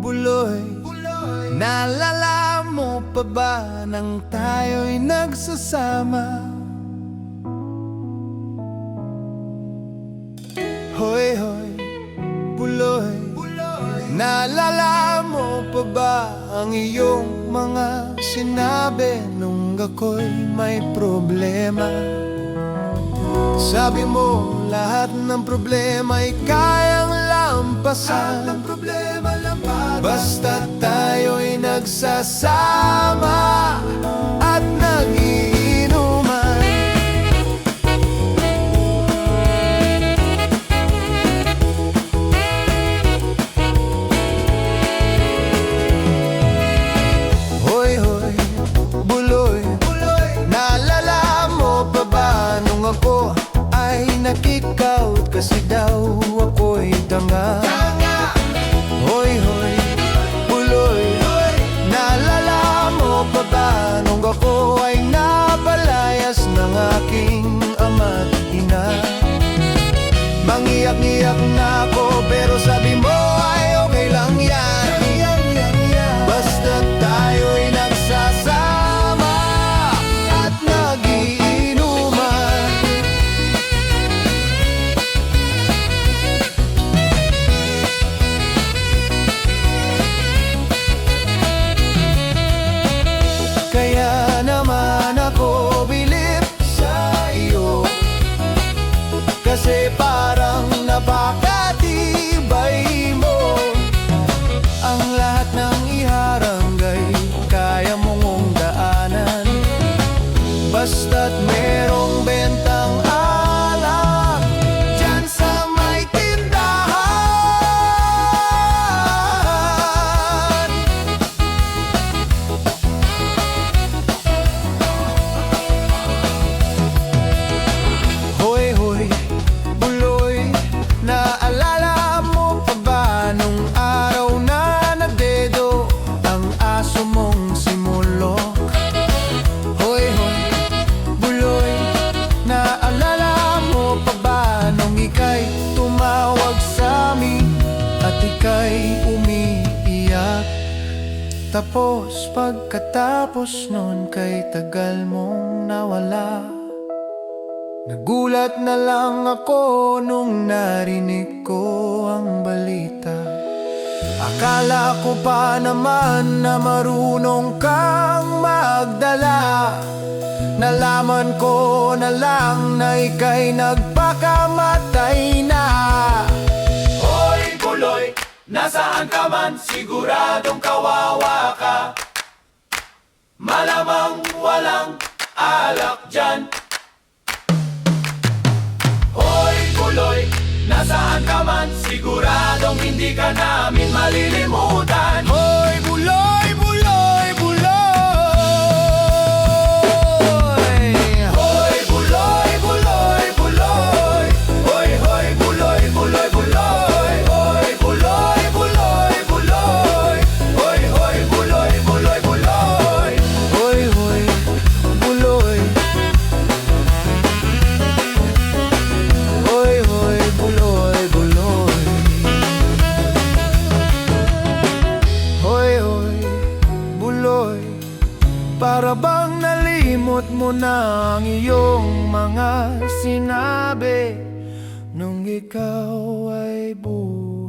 Buloy, naalala mo pa ba nang tayo'y nagsasama? Hoy, hoy, buloy, naalala mo pa ba ang iyong mga sinabi nung ako'y may problema? Sabi mo lahat ng problema ay kayang lampasan, basta tayo'y nagsasama at nag-iinuman. Hoy, hoy, buloy, naalala mo pa ba nung ako ay nakikout kasi daw ako'y tanga? Hoy, hoy, buloy, naalala mo pa ba nung ako ay napalayas ng aking ama't ina? Mangiyak-ngiyak na ako pero sabi mo ay okay lang yan, basta tayo'y nagsasama at nag-iinuman. Kaya naman ako bilib sa iyo, kasi parang napakatibay mo. Ang lahat ng iharangay kaya mong daanan, basta't merong bentang alak dyan sa may tindahan. Hoy, hoy, buloy, naalala mo pa ba nung araw na nagdedo ang aso mong simulok? Hoy, hoy, buloy, naalala mo pa ba nung ika'y tumawag sa amin at ika'y umiiyak? Tapos pagkatapos nun kay tagal mong nawala, nagulat na lang ako nung narinig ko ang balita. Akala ko pa naman na marunong kang magdala, nalaman ko na lang na ika'y nagpakamatay na. Hoy, buloy, nasaan ka man? Siguradong kawawa ka. Malamang walang alak dyan. Hoy, buloy, nasaan ka man? Siguradong hindi ka namin malilimutan. Hoy, buloy, buloy, buloy. Hoy, buloy, buloy, buloy. Hoy, hoy, buloy, buloy, buloy. Hoy, buloy, buloy, buloy. Hoy, hoy, buloy, buloy, buloy. Hoy, hoy, buloy. Hoy, hoy, buloy, buloy. Hoy, hoy, buloy. Para bang nalimot mo na ang iyong mga sinabi nung ikaw ay buhay?